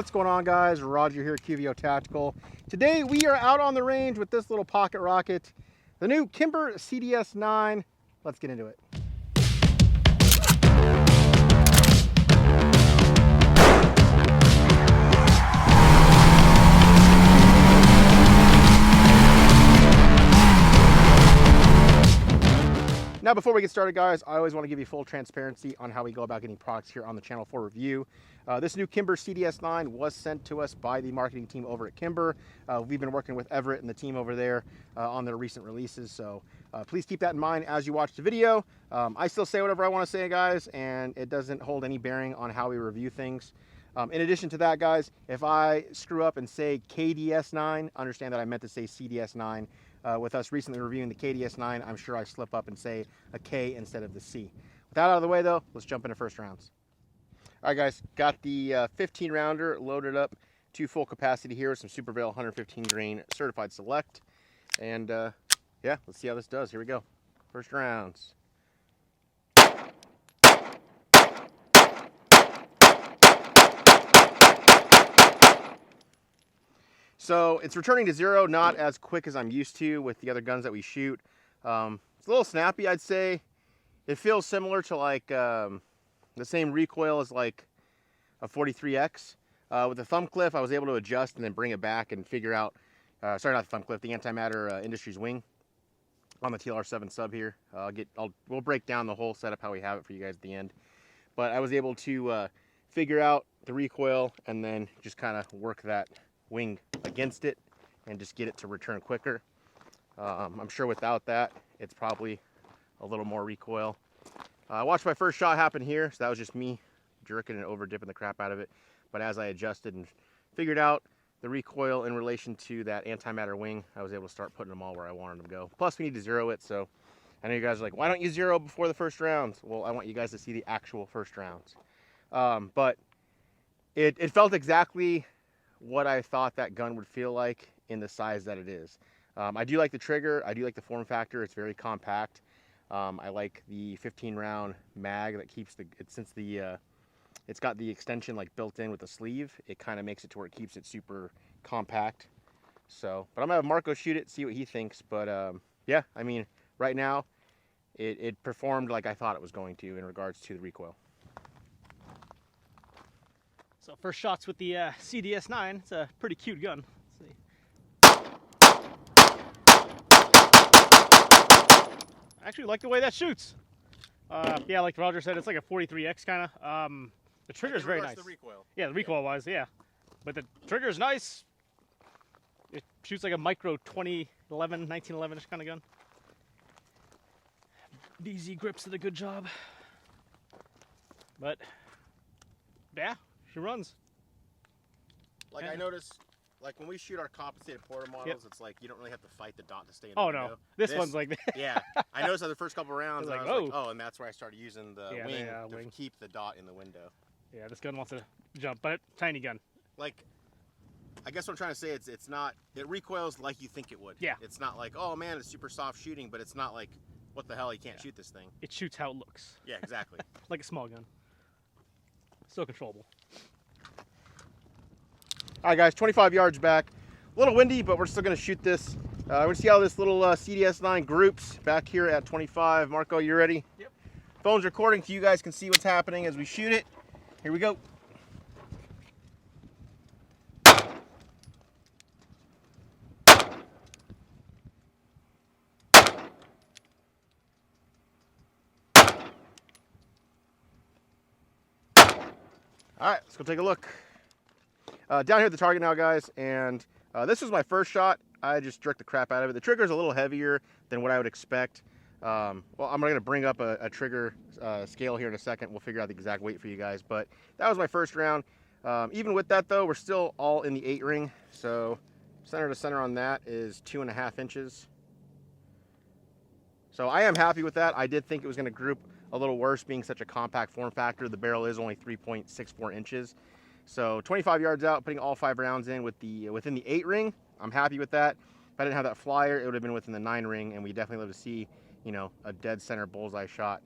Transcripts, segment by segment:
What's going on, guys? Roger here, QVO Tactical. Today we are out on the range with this little pocket rocket, the new Kimber CDS9. Let's get into it. Now, before we get started, guys, I always want to give you full transparency on how we go about getting products here on the channel for review. This new Kimber CDS9 was sent to us by the marketing team over at Kimber. We've been working with Everett and the team over there on their recent releases, so please keep that in mind as you watch the video. I still say whatever I want to say, guys, and it doesn't hold any bearing on how we review things. In addition to that, guys, if I screw up and say KDS9, understand that I meant to say CDS9. With us recently reviewing the KDS9, I'm sure I slip up and say a K instead of the C. With that out of the way, though, let's jump into first rounds. All right, guys, got the 15 rounder loaded up to full capacity here with some SuperVel 115 grain certified select. And yeah, let's see how this does. Here we go. First rounds. So it's returning to zero, not as quick as I'm used to with the other guns that we shoot. It's a little snappy, I'd say. It feels similar to like the same recoil as like a 43X. With the thumb clip, I was able to adjust and then bring it back and figure out, sorry, not the thumb clip, the Antimatter Industries wing on the TLR7 sub here. We'll break down the whole setup, how we have it for you guys at the end. But I was able to figure out the recoil and then just kind of work that wing against it and just get it to return quicker. I'm sure without that, it's probably a little more recoil. I watched my first shot happen here, so that was just me jerking and over dipping the crap out of it. But as I adjusted and figured out the recoil in relation to that antimatter wing, I was able to start putting them all where I wanted them to go. Plus, we need to zero it, so I know you guys are like, why don't you zero before the first rounds? Well, I want you guys to see the actual first rounds. But it felt exactly what I thought that gun would feel like in the size that it is. I do like the trigger. I do like the form factor. It's very compact. I like the 15 round mag that keeps it's got the extension like built in with the sleeve. It kind of makes it to where it keeps it super compact. So, but I'm gonna have Marco shoot it, see what he thinks. But yeah, I mean, right now it performed like I thought it was going to in regards to the recoil. So first shots with the CDS9. It's a pretty cute gun. Let's see. I actually like the way that shoots. Yeah, like Roger said, it's like a 43X kind of. The trigger is very nice. The recoil. Yeah, the recoil wise, yeah. But the trigger is nice. It shoots like a micro 1911-ish kind of gun. DZ grips did a good job. But yeah. She runs. Like, I noticed, like when we shoot our compensated porta models, It's like you don't really have to fight the dot to stay in the window. No, this one's like that. Yeah, I noticed on the first couple rounds, I was like, oh, and that's where I started using the wing to keep the dot in the window. Yeah, this gun wants to jump, but tiny gun. Like, I guess what I'm trying to say, it's not, it recoils like you think it would. Yeah. It's not like, oh man, it's super soft shooting, but it's not like, what the hell, you can't shoot this thing. It shoots how it looks. Yeah, exactly. Like a small gun. Still controllable. All right, guys, 25 yards back. A little windy, but we're still going to shoot this. We're going to see how this little CDS9 groups back here at 25. Marco, you ready? Yep. Phone's recording so you guys can see what's happening as we shoot it. Here we go. All right, let's go take a look. Down here at the target now, guys, and this was my first shot. I just jerked the crap out of it. The trigger's a little heavier than what I would expect. Well, I'm going to bring up a trigger scale here in a second. We'll figure out the exact weight for you guys, but that was my first round. Even with that, though, we're still all in the 8 ring, so center to center on that is 2.5 inches. So I am happy with that. I did think it was going to group a little worse being such a compact form factor. The barrel is only 3.64 inches. So 25 yards out, putting all 5 rounds in with within the 8 ring. I'm happy with that. If I didn't have that flyer, it would have been within the 9 ring, and we definitely love to see, you know, a dead center bullseye shot.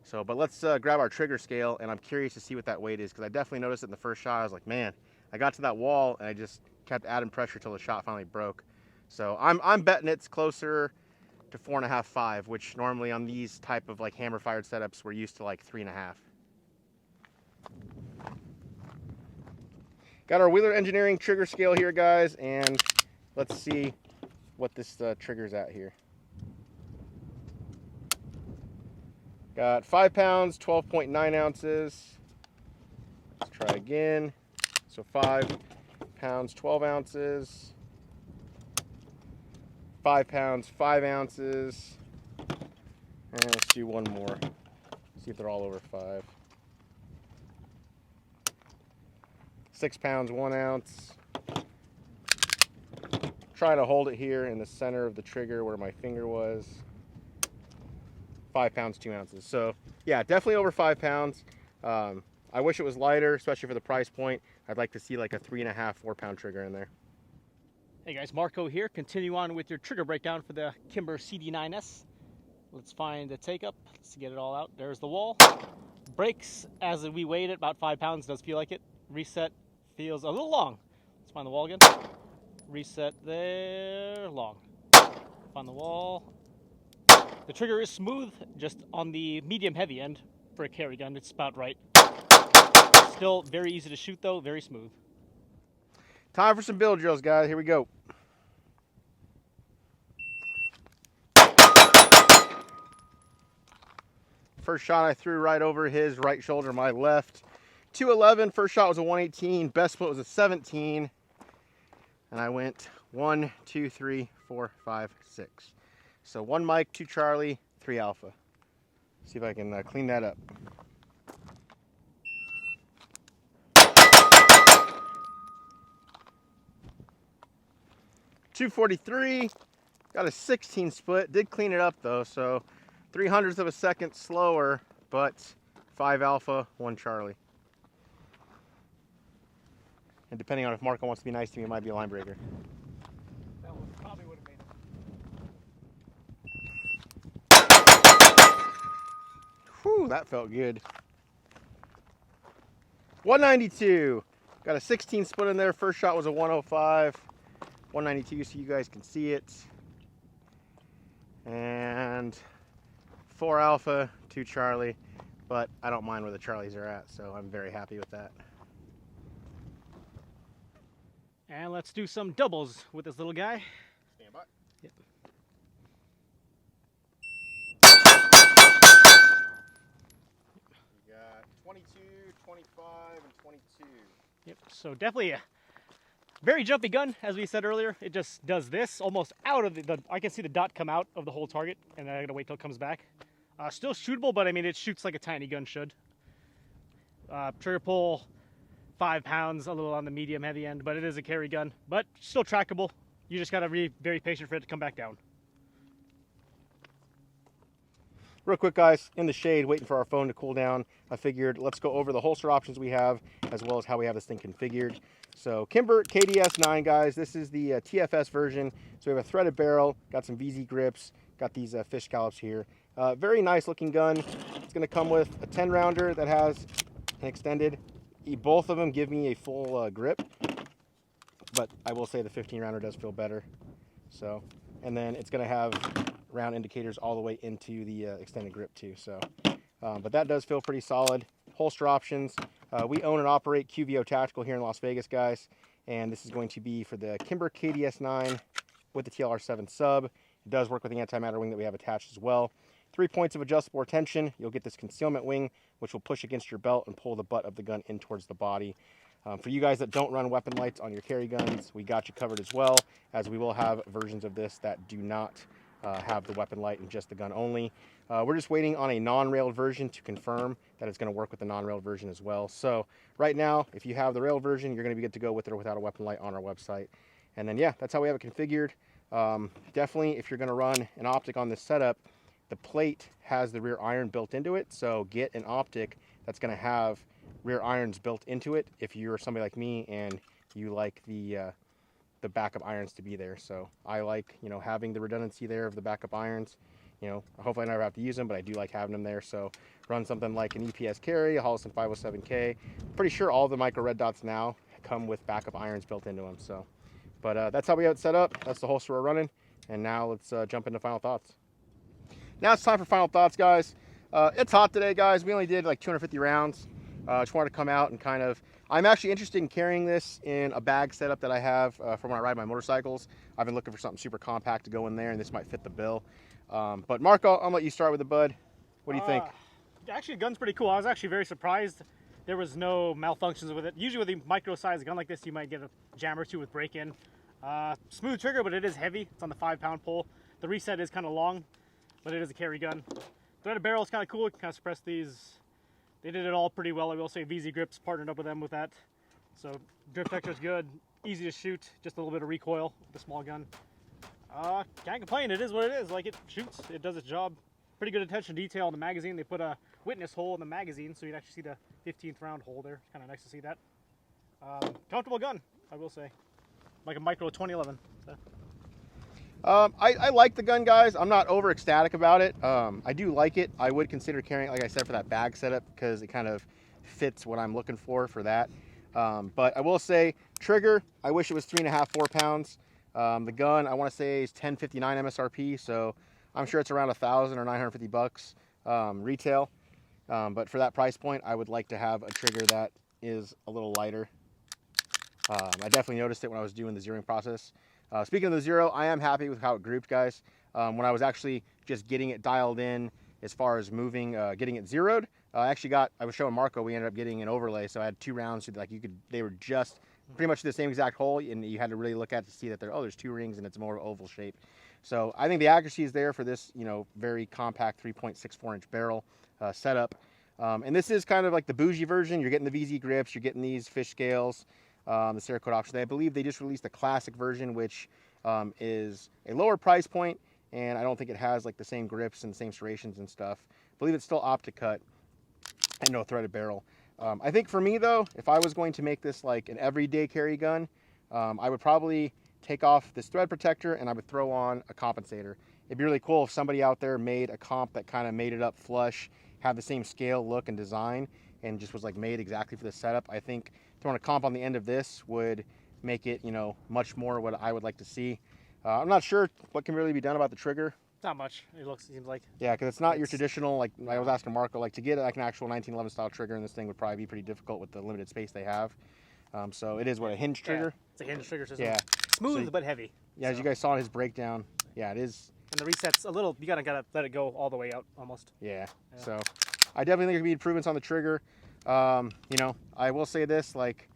So, but let's grab our trigger scale, and I'm curious to see what that weight is, because I definitely noticed it in the first shot. I was like, man, I got to that wall and I just kept adding pressure till the shot finally broke. So I'm betting it's closer to 4.5, 5, which normally on these type of like hammer fired setups we're used to like 3.5. Got our Wheeler Engineering trigger scale here, guys, and let's see what this trigger's at here. Got 5 pounds, 12.9 ounces. Let's try again. So 5 pounds, 12 ounces. 5 pounds, 5 ounces. And let's do one more. See if they're all over 5. 6 pounds, 1 ounce. Try to hold it here in the center of the trigger where my finger was. 5 pounds, 2 ounces. So yeah, definitely over 5 pounds. I wish it was lighter, especially for the price point. I'd like to see like a 3.5, 4 pound trigger in there. Hey guys, Marco here. Continue on with your trigger breakdown for the Kimber CDS9. Let's find the take up. Let's get it all out. There's the wall. Breaks as we weighed it, about 5 pounds. Does feel like it. Reset feels a little long. Let's find the wall again. Reset there, long. Find the wall. The trigger is smooth, just on the medium heavy end for a carry gun. It's about right. Still very easy to shoot though, very smooth. Time for some build drills, guys. Here we go. First shot I threw right over his right shoulder, my left. 211, first shot was a 118, best split was a 17. And I went 1, 2, 3, 4, 5, 6. So 1 Mike, 2 Charlie, 3 Alpha. See if I can clean that up. .243, got a 16 split, did clean it up though, so 0.03 of a second slower, but 5 Alpha, 1 Charlie. And depending on if Marco wants to be nice to me, it might be a line breaker. That one probably would have made it. Whew, that felt good. 192, got a 16 split in there, first shot was a 105. 192 so you guys can see it. And 4 Alpha, 2 Charlie, but I don't mind where the Charlies are at, so I'm very happy with that. And let's do some doubles with this little guy. Stand by. Yep. We got 22, 25, and 22. Yep, so definitely a very jumpy gun, as we said earlier. It just does this almost out of the I can see the dot come out of the whole target, and then I gotta wait till it comes back. Still shootable, but I mean, it shoots like a tiny gun should. Trigger pull, 5 pounds, a little on the medium heavy end, but it is a carry gun, but still trackable. You just gotta be very patient for it to come back down. Real quick, guys, in the shade, waiting for our phone to cool down, I figured let's go over the holster options we have, as well as how we have this thing configured. So Kimber CDS9, guys, this is the TFS version. So we have a threaded barrel, got some VZ grips, got these fish scallops here. Very nice looking gun. It's gonna come with a 10 rounder that has an extended. Both of them give me a full grip, but I will say the 15 rounder does feel better. So, and then it's gonna have round indicators all the way into the extended grip too. So, but that does feel pretty solid. Holster options. We own and operate QVO Tactical here in Las Vegas, guys, and this is going to be for the Kimber KDS9 with the TLR7 sub. It does work with the antimatter wing that we have attached as well. 3 points of adjustable retention. You'll get this concealment wing, which will push against your belt and pull the butt of the gun in towards the body. For you guys that don't run weapon lights on your carry guns, we got you covered as well, as we will have versions of this that do not have the weapon light and just the gun only. We're just waiting on a non-railed version to confirm that it's going to work with the non-railed version as well. So right now, if you have the railed version, you're going to be good to go with it or without a weapon light on our website. And then yeah, that's how we have it configured. Definitely, if you're going to run an optic on this setup, the plate has the rear iron built into it. So get an optic that's going to have rear irons built into it if you're somebody like me and you like the backup irons to be there. So I like, you know, having the redundancy there of the backup irons. You know, hopefully I never have to use them, but I do like having them there. So run something like an EPS carry, a Holliston 507K. Pretty sure all the micro red dots now come with backup irons built into them. So, but that's how we have it set up. That's the holster we're running. And now let's jump into final thoughts. Now it's time for final thoughts, guys. It's hot today, guys. We only did like 250 rounds. Just wanted to come out and kind of, I'm actually interested in carrying this in a bag setup that I have for when I ride my motorcycles. I've been looking for something super compact to go in there, and this might fit the bill. But Marco, I'll let you start with the bud. What do you think? Actually, the gun's pretty cool. I was actually very surprised there was no malfunctions with it. Usually with a micro-sized gun like this, you might get a jam or two with break-in. Smooth trigger, but it is heavy. It's on the 5-pound pull. The reset is kind of long, but it is a carry gun. Threaded barrel is kind of cool. You can kind of suppress these. They did it all pretty well. I will say VZ Grips partnered up with them with that. So grip texture is good. Easy to shoot. Just a little bit of recoil with the small gun. Can't complain. It is what it is. Like, it shoots. It does its job. Pretty good attention to detail in the magazine. They put a witness hole in the magazine, so you'd actually see the 15th round hole there. Kind of nice to see that. Comfortable gun, I will say. Like a micro 2011. So. I like the gun, guys. I'm not over ecstatic about it. I do like it. I would consider carrying it, like I said, for that bag setup because it kind of fits what I'm looking for that. But I will say, trigger, I wish it was 3.5, 4 pounds. The gun, I want to say, is $10.59 MSRP, so I'm sure it's around $1,000 or $950 retail. But for that price point, I would like to have a trigger that is a little lighter. I definitely noticed it when I was doing the zeroing process. Speaking of the zero, I am happy with how it grouped, guys. When I was actually just getting it dialed in as far as moving, getting it zeroed, I was showing Marco, we ended up getting an overlay, so I had 2 rounds, so like they were just pretty much the same exact hole, and you had to really look at it to see that there's 2 rings and it's more oval shape. So I think the accuracy is there for this, very compact 3.64 inch barrel setup. And this is kind of like the bougie version. You're getting the VZ grips, you're getting these fish scales, the Cerakote option. I believe they just released the classic version, which is a lower price point, and I don't think it has like the same grips and the same serrations and stuff. I believe it's still optic cut and no threaded barrel. I think for me though, if I was going to make this like an everyday carry gun, I would probably take off this thread protector and I would throw on a compensator. It'd be really cool if somebody out there made a comp that kind of made it up flush, have the same scale, look, and design, and just was like made exactly for this setup. I think throwing a comp on the end of this would make it, much more what I would like to see. I'm not sure what can really be done about the trigger. Not much, it seems like. Yeah, because it's not your traditional, like I was asking Marco, like to get like an actual 1911 style trigger in this thing would probably be pretty difficult with the limited space they have. So it is what, a hinge trigger? Yeah, it's a hinge trigger system. Yeah. Smooth but heavy. Yeah, so. As you guys saw in his breakdown, yeah, it is. And the reset's a little, you gotta let it go all the way out almost. Yeah. So I definitely think there could be improvements on the trigger. I will say this, like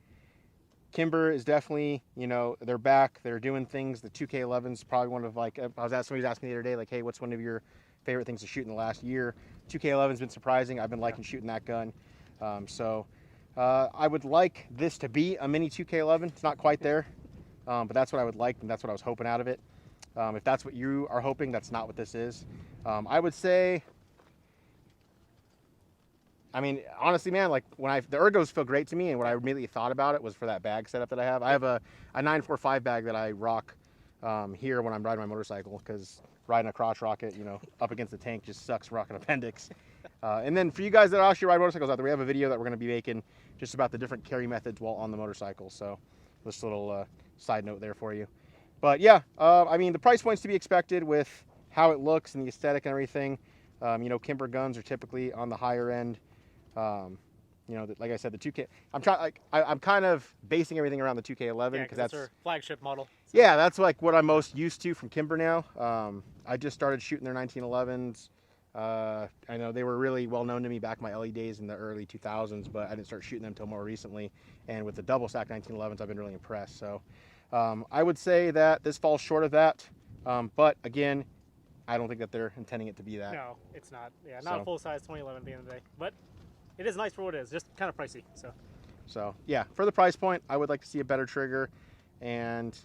Kimber is definitely, they're back. They're doing things. The 2K11's probably one of somebody was asking the other day, like, hey, what's one of your favorite things to shoot in the last year? 2K11's been surprising. I've been liking shooting that gun. I would like this to be a mini 2K11. It's not quite there, but that's what I would like, and that's what I was hoping out of it. If that's what you are hoping, that's not what this is. I would say, honestly, man, like the ergos feel great to me, and what I immediately thought about it was for that bag setup that I have. I have a 945 bag that I rock here when I'm riding my motorcycle, because riding a crotch rocket, up against the tank just sucks rocking appendix. And then for you guys that actually ride motorcycles out there, we have a video that we're going to be making just about the different carry methods while on the motorcycle. So just a little side note there for you. But yeah, the price point's to be expected with how it looks and the aesthetic and everything. Kimber guns are typically on the higher end. Like I said, the 2K. I'm kind of basing everything around the 2K11 because that's our flagship model. So. Yeah, that's like what I'm most used to from Kimber now. I just started shooting their 1911s. I know they were really well known to me back in my LE days in the early 2000s, but I didn't start shooting them until more recently. And with the double stack 1911s, I've been really impressed. So I would say that this falls short of that. But again, I don't think that they're intending it to be that. No, it's not. Yeah, not a full size 2011 at the end of the day. But it is nice for what it is, just kind of pricey. So yeah, for the price point, I would like to see a better trigger, and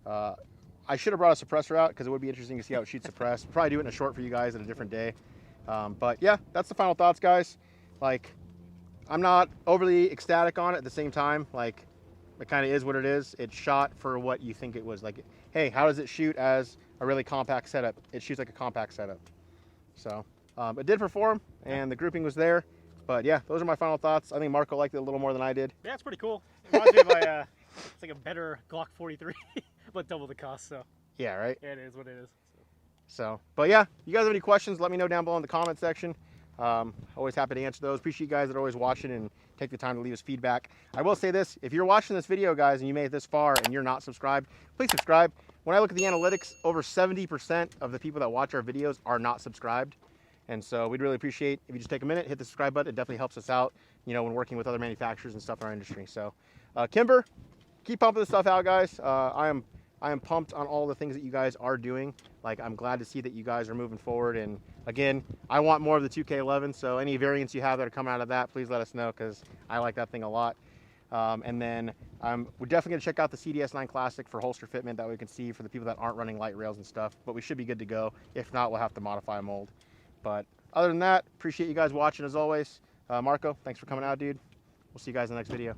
I should have brought a suppressor out because it would be interesting to see how it shoots suppressed. Probably do it in a short for you guys at a different day. But yeah, that's the final thoughts, guys. Like, I'm not overly ecstatic on it at the same time. Like, it kind of is what it is. It's shot for what you think it was. Like, hey, how does it shoot as a really compact setup? It shoots like a compact setup. So it did perform, and the grouping was there. But yeah, those are my final thoughts. I think Marco liked it a little more than I did. Yeah, it's pretty cool. Reminds me of my, it's like a better Glock 43, but double the cost. So Yeah, right? yeah, it is what it is. So, but yeah, you guys have any questions, let me know down below in the comment section. Always happy to answer those. Appreciate you guys that are always watching and take the time to leave us feedback. I will say this, if you're watching this video, guys, and you made it this far and you're not subscribed, please subscribe. When I look at the analytics, over 70% of the people that watch our videos are not subscribed. And so we'd really appreciate if you just take a minute, hit the subscribe button. It definitely helps us out, you know, when working with other manufacturers and stuff in our industry. So, Kimber, keep pumping this stuff out, guys. I am pumped on all the things that you guys are doing. Like, I'm glad to see that you guys are moving forward. And again, I want more of the 2K11. So any variants you have that are coming out of that, please let us know, because I like that thing a lot. And then we're definitely gonna check out the CDS9 Classic for holster fitment, that we can see for the people that aren't running light rails and stuff. But we should be good to go. If not, we'll have to modify a mold. But other than that, appreciate you guys watching as always. Marco, thanks for coming out, dude. We'll see you guys in the next video.